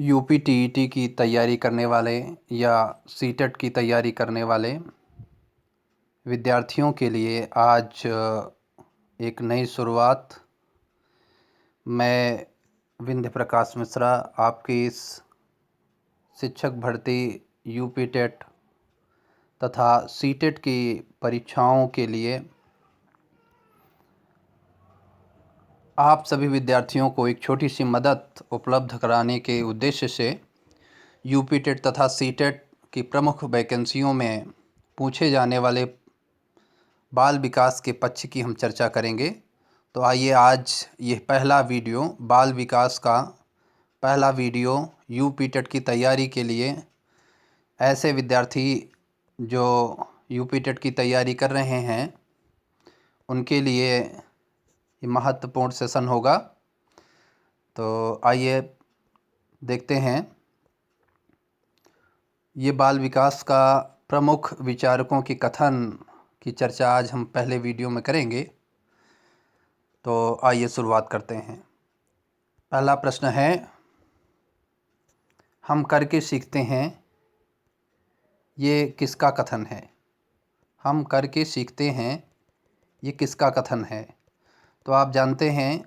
UP TET की तैयारी करने वाले या सीटेट की तैयारी करने वाले विद्यार्थियों के लिए आज एक नई शुरुआत। मैं विंध्य प्रकाश मिश्रा आपकी इस शिक्षक भर्ती यूपी टेट तथा सीटेट की परीक्षाओं के लिए आप सभी विद्यार्थियों को एक छोटी सी मदद उपलब्ध कराने के उद्देश्य से यूपी टेट तथा सीटेट की प्रमुख वैकेंसियों में पूछे जाने वाले बाल विकास के पक्ष की हम चर्चा करेंगे। तो आइए आज ये पहला वीडियो बाल विकास का पहला वीडियो यूपी टेट की तैयारी के लिए ऐसे विद्यार्थी जो यूपी टेट की तैयारी कर रहे हैं उनके लिए ये महत्वपूर्ण सेशन होगा। तो आइए देखते हैं। ये बाल विकास का प्रमुख विचारकों की कथन की चर्चा आज हम पहले वीडियो में करेंगे। तो आइए शुरुआत करते हैं। पहला प्रश्न है, हम करके सीखते हैं, ये किसका कथन है? हम करके सीखते हैं, ये किसका कथन है? तो आप जानते हैं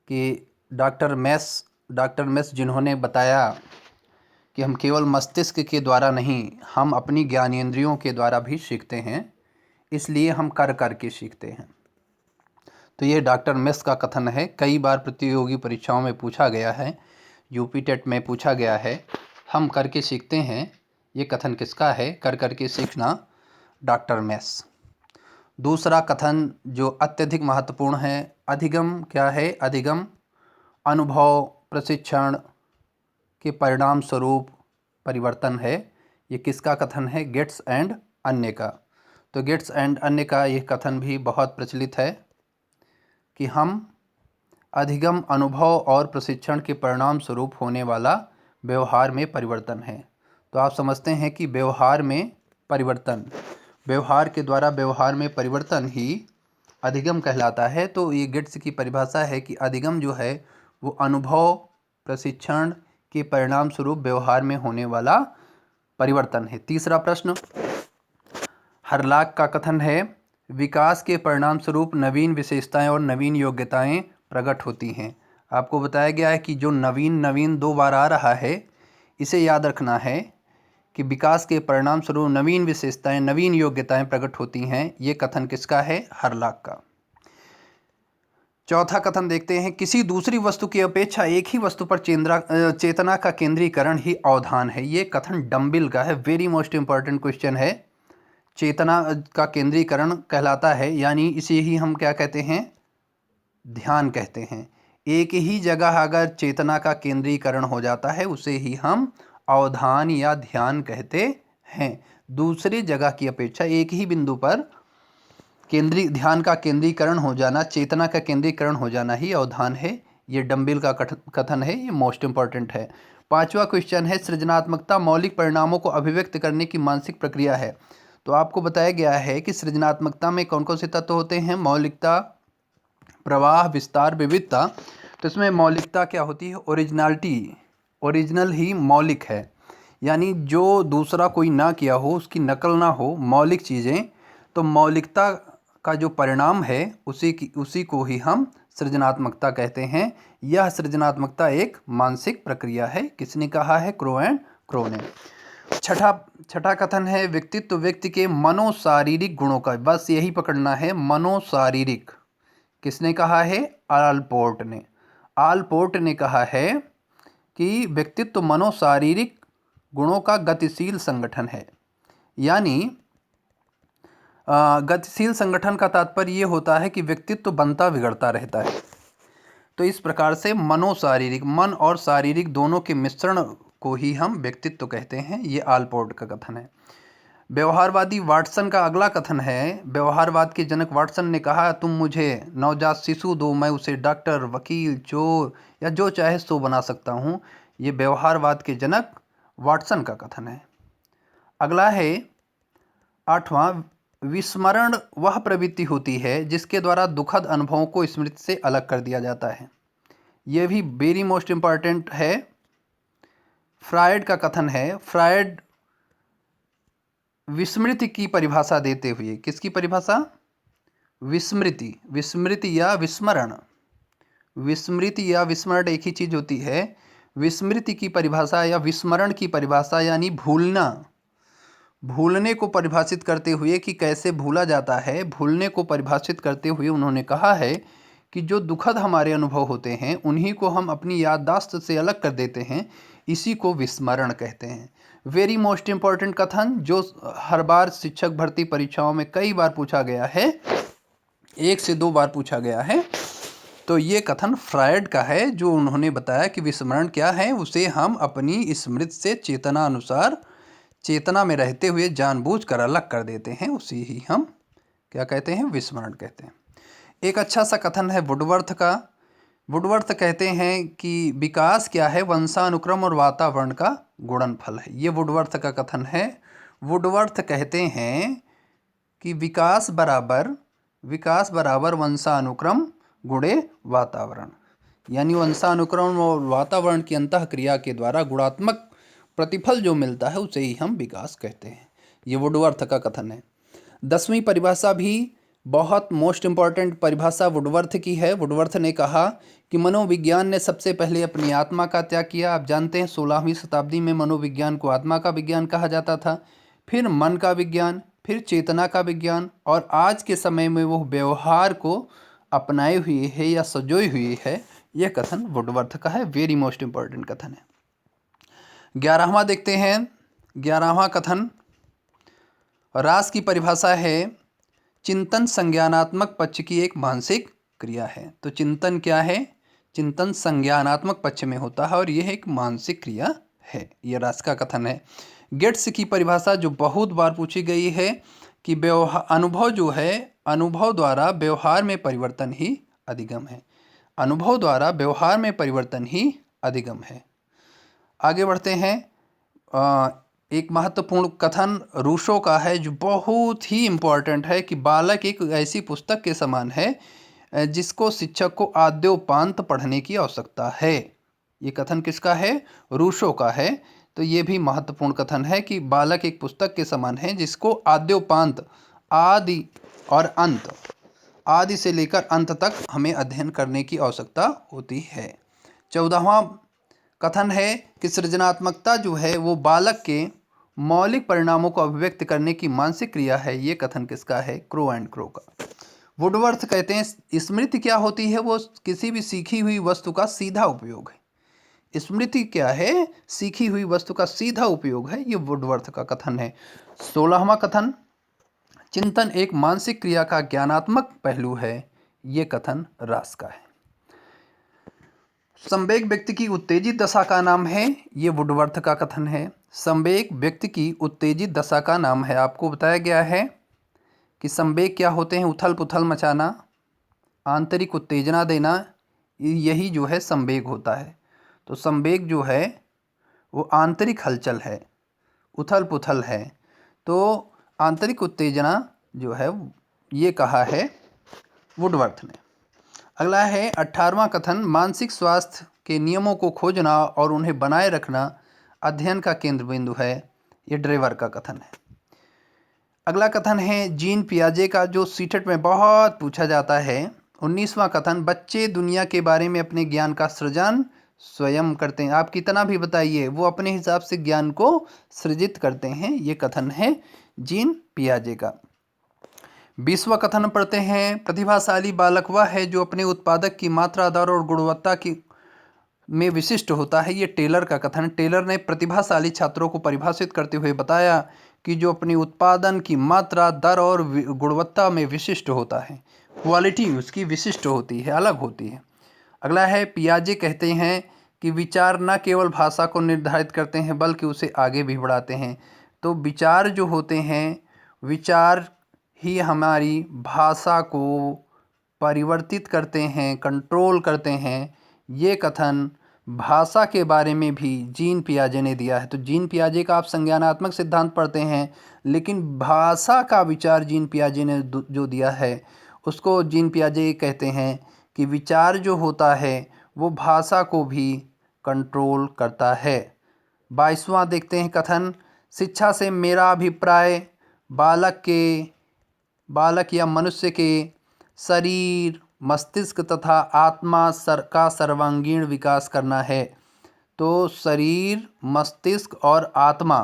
कि डॉक्टर मेस जिन्होंने बताया कि हम केवल मस्तिष्क के द्वारा नहीं, हम अपनी ज्ञानेंद्रियों के द्वारा भी सीखते हैं, इसलिए हम कर के सीखते हैं। तो ये डॉक्टर मेस का कथन है। कई बार प्रतियोगी परीक्षाओं में पूछा गया है, यूपी टेट में पूछा गया है, हम करके सीखते हैं, ये कथन किसका है? कर के सीखना डॉक्टर मेस। दूसरा कथन जो अत्यधिक महत्वपूर्ण है, अधिगम क्या है? अधिगम अनुभव प्रशिक्षण के परिणाम स्वरूप परिवर्तन है। ये किसका कथन है? गेट्स एंड अन्य का। तो गेट्स एंड अन्य का यह कथन भी बहुत प्रचलित है कि हम अधिगम अनुभव और प्रशिक्षण के परिणाम स्वरूप होने वाला व्यवहार में परिवर्तन है। तो आप समझते हैं कि व्यवहार में परिवर्तन, व्यवहार के द्वारा व्यवहार में परिवर्तन ही अधिगम कहलाता है। तो ये गेट्स की परिभाषा है कि अधिगम जो है वो अनुभव प्रशिक्षण के परिणाम स्वरूप व्यवहार में होने वाला परिवर्तन है। तीसरा प्रश्न, हरलाक का कथन है, विकास के परिणाम स्वरूप नवीन विशेषताएं और नवीन योग्यताएं प्रकट होती हैं। आपको बताया गया है कि जो नवीन दो बार आ रहा है, इसे याद रखना है कि विकास के परिणाम स्वरूप नवीन विशेषताएं नवीन योग्यताएं प्रकट होती हैं। ये कथन किसका है? हरलाक का। चौथा कथन देखते हैं, किसी दूसरी वस्तु की अपेक्षा एक ही वस्तु पर चेतना का केंद्रीकरण ही अवधान है। ये कथन डम्बिल का है। वेरी मोस्ट इंपॉर्टेंट क्वेश्चन है। चेतना का केंद्रीकरण कहलाता है, यानी इसे ही हम क्या कहते हैं? ध्यान कहते हैं। एक ही जगह अगर चेतना का केंद्रीकरण हो जाता है उसे ही हम अवधान या ध्यान कहते हैं। दूसरी जगह की अपेक्षा एक ही बिंदु पर ध्यान का केंद्रीकरण हो जाना, चेतना का केंद्रीकरण हो जाना ही अवधान है। ये डम्बिल का कथन है। ये मोस्ट इंपॉर्टेंट है। पांचवा क्वेश्चन है, सृजनात्मकता मौलिक परिणामों को अभिव्यक्त करने की मानसिक प्रक्रिया है। तो आपको बताया गया है कि सृजनात्मकता में कौन कौन से तत्व होते हैं? मौलिकता, प्रवाह, विस्तार, विविधता। तो इसमें मौलिकता क्या होती है? ओरिजिनलिटी। ओरिजिनल ही मौलिक है, यानी जो दूसरा कोई ना किया हो, उसकी नकल ना हो, मौलिक चीज़ें। तो मौलिकता का जो परिणाम है उसी को ही हम सृजनात्मकता कहते हैं। यह सृजनात्मकता एक मानसिक प्रक्रिया है। किसने कहा है? क्रो एंड क्रो ने। छठा कथन है, व्यक्तित्व व्यक्ति के मनोशारीरिक गुणों का, बस यही पकड़ना है, मनोशारीरिक। किसने कहा है? आलपोर्ट ने। आलपोर्ट ने कहा है कि व्यक्तित्व मनोशारीरिक गुणों का गतिशील संगठन है। यानी गतिशील संगठन का तात्पर्य ये होता है कि व्यक्तित्व बनता बिगड़ता रहता है। तो इस प्रकार से मनोशारीरिक, मन और शारीरिक दोनों के मिश्रण को ही हम व्यक्तित्व कहते हैं। ये आलपोर्ट का कथन है। व्यवहारवादी वाटसन का अगला कथन है, व्यवहारवाद के जनक वाटसन ने कहा, तुम मुझे नवजात शिशु दो, मैं उसे डॉक्टर, वकील, चोर या जो चाहे सो बना सकता हूँ। ये व्यवहारवाद के जनक वाटसन का कथन है। अगला है आठवां, विस्मरण वह प्रवृत्ति होती है जिसके द्वारा दुखद अनुभवों को स्मृति से अलग कर दिया जाता है। यह भी वेरी मोस्ट इम्पॉर्टेंट है। फ्रायड का कथन है, फ्रायड विस्मृति की परिभाषा देते हुए, किसकी परिभाषा? विस्मृति, विस्मृति या विस्मरण, विस्मृति या विस्मरण एक ही चीज होती है। विस्मृति की परिभाषा या विस्मरण की परिभाषा यानी भूलना, भूलने को परिभाषित करते हुए कि कैसे भूला जाता है, भूलने को परिभाषित करते हुए उन्होंने कहा है कि जो दुखद हमारे अनुभव होते हैं उन्हीं को हम अपनी याददाश्त से अलग कर देते हैं, इसी को विस्मरण कहते हैं। वेरी मोस्ट इम्पॉर्टेंट कथन जो हर बार शिक्षक भर्ती परीक्षाओं में कई बार पूछा गया है, 1 से 2 बार पूछा गया है। तो ये कथन फ्रायड का है, जो उन्होंने बताया कि विस्मरण क्या है, उसे हम अपनी स्मृति से चेतना अनुसार, चेतना में रहते हुए जानबूझकर अलग कर देते हैं, उसी ही हम क्या कहते हैं? विस्मरण कहते हैं। एक अच्छा सा कथन है वुडवर्थ का। वुडवर्थ कहते हैं कि विकास क्या है? वंशानुक्रम और वातावरण का गुणनफल है। ये वुडवर्थ का कथन है। वुडवर्थ कहते हैं कि विकास बराबर वंशानुक्रम गुणे वातावरण, यानी वंशानुक्रम और वातावरण की अंतःक्रिया के द्वारा गुणात्मक प्रतिफल जो मिलता है उसे ही हम विकास कहते हैं। ये वुडवर्थ का कथन है। 10वीं परिभाषा भी बहुत मोस्ट इम्पॉर्टेंट परिभाषा वुडवर्थ की है। वुडवर्थ ने कहा कि मनोविज्ञान ने सबसे पहले अपनी आत्मा का त्याग किया। आप जानते हैं 16वीं शताब्दी में मनोविज्ञान को आत्मा का विज्ञान कहा जाता था, फिर मन का विज्ञान, फिर चेतना का विज्ञान, और आज के समय में वो व्यवहार को अपनाए हुए है या सजोई हुई है। यह कथन वुडवर्थ का है, वेरी मोस्ट इम्पॉर्टेंट कथन है। 11वां देखते हैं। 11वां कथन रास की परिभाषा है, चिंतन संज्ञानात्मक पक्ष की एक मानसिक क्रिया है। तो चिंतन क्या है? चिंतन संज्ञानात्मक पक्ष में होता है और यह एक मानसिक क्रिया है। यह रास का कथन है। गेट्स की परिभाषा जो बहुत बार पूछी गई है कि अनुभव जो है, अनुभव द्वारा व्यवहार में परिवर्तन ही अधिगम है। अनुभव द्वारा व्यवहार में परिवर्तन ही अधिगम है। आगे बढ़ते हैं। एक महत्वपूर्ण कथन रूसो का है जो बहुत ही इम्पोर्टेंट है कि बालक एक ऐसी पुस्तक के समान है जिसको शिक्षक को आद्योपांत पढ़ने की आवश्यकता है। ये कथन किसका है? रूसो का है। तो ये भी महत्वपूर्ण कथन है कि बालक एक पुस्तक के समान है जिसको आद्योपांत, आदि और अंत, आदि से लेकर अंत तक हमें अध्ययन करने की आवश्यकता होती है। 14वां कथन है कि सृजनात्मकता जो है वो बालक के मौलिक परिणामों को अभिव्यक्त करने की मानसिक क्रिया है। ये कथन किसका है? क्रो एंड क्रो का। वुडवर्थ कहते हैं स्मृति क्या होती है? वो किसी भी सीखी हुई वस्तु का सीधा उपयोग है। स्मृति क्या है? सीखी हुई वस्तु का सीधा उपयोग है। ये वुडवर्थ का कथन है। 16वां कथन चिंतन एक मानसिक क्रिया का ज्ञानात्मक पहलू है। ये कथन रास का है। संवेग व्यक्ति की उत्तेजित दशा का नाम है। ये वुडवर्थ का कथन है। संवेग व्यक्ति की उत्तेजित दशा का नाम है। आपको बताया गया है कि संवेग क्या होते हैं? उथल पुथल मचाना, आंतरिक उत्तेजना देना, यही जो है संवेग होता है। तो संवेग जो है वो आंतरिक हलचल है, उथल पुथल है। तो आंतरिक उत्तेजना जो है ये कहा है वुडवर्थ ने। अगला है 18वां कथन मानसिक स्वास्थ्य के नियमों को खोजना और उन्हें बनाए रखना अध्ययन का केंद्र बिंदु है। ये ड्रेवर का कथन है। अगला कथन है जीन पियाजे का जो सीटेट में बहुत पूछा जाता है। 19वां कथन बच्चे दुनिया के बारे में अपने ज्ञान का सृजन स्वयं करते हैं। आप कितना भी बताइए वो अपने हिसाब से ज्ञान को सृजित करते हैं। ये कथन है जीन पियाजे का। 20वां कथन पढ़ते हैं प्रतिभाशाली बालक वह है जो अपने उत्पादक की मात्रा, दर और गुणवत्ता की में विशिष्ट होता है। ये टेलर का कथन। टेलर ने प्रतिभाशाली छात्रों को परिभाषित करते हुए बताया कि जो अपनी उत्पादन की मात्रा, दर और गुणवत्ता में विशिष्ट होता है, क्वालिटी उसकी विशिष्ट होती है, अलग होती है। अगला है पियाजे कहते हैं कि विचार न केवल भाषा को निर्धारित करते हैं बल्कि उसे आगे भी बढ़ाते हैं। तो विचार जो होते हैं, विचार ही हमारी भाषा को परिवर्तित करते हैं, कंट्रोल करते हैं। ये कथन भाषा के बारे में भी जीन पियाजे ने दिया है। तो जीन पियाजे का आप संज्ञानात्मक सिद्धांत पढ़ते हैं, लेकिन भाषा का विचार जीन पियाजे ने जो दिया है उसको जीन पियाजे कहते हैं कि विचार जो होता है वो भाषा को भी कंट्रोल करता है। 22वां देखते हैं कथन, शिक्षा से मेरा अभिप्राय बालक या मनुष्य के शरीर, मस्तिष्क तथा आत्मा का सर्वांगीण विकास करना है। तो शरीर, मस्तिष्क और आत्मा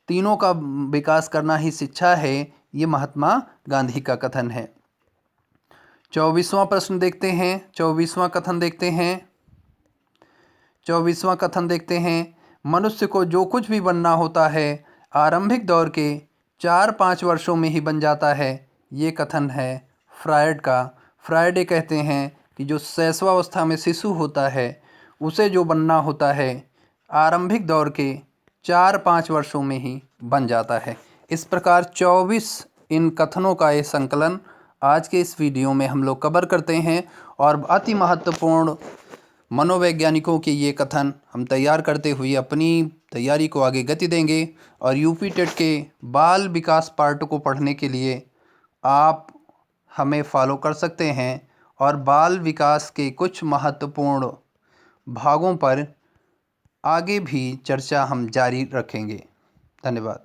तीनों का विकास करना ही शिक्षा है, ये महात्मा गांधी का कथन है। 24वां प्रश्न देखते हैं, 24वां कथन देखते हैं, मनुष्य को जो कुछ भी बनना होता है आरंभिक दौर के 4-5 वर्षों में ही बन जाता है। ये कथन है फ्रायड का। फ्रायड ये कहते हैं कि जो शैशवावस्था में शिशु होता है उसे जो बनना होता है आरंभिक दौर के 4-5 वर्षों में ही बन जाता है। इस प्रकार 24 इन कथनों का ये संकलन आज के इस वीडियो में हम लोग कवर करते हैं और अति महत्वपूर्ण मनोवैज्ञानिकों के ये कथन हम तैयार करते हुए अपनी तैयारी को आगे गति देंगे। और यूपी टेट के बाल विकास पार्ट को पढ़ने के लिए आप हमें फॉलो कर सकते हैं और बाल विकास के कुछ महत्वपूर्ण भागों पर आगे भी चर्चा हम जारी रखेंगे। धन्यवाद।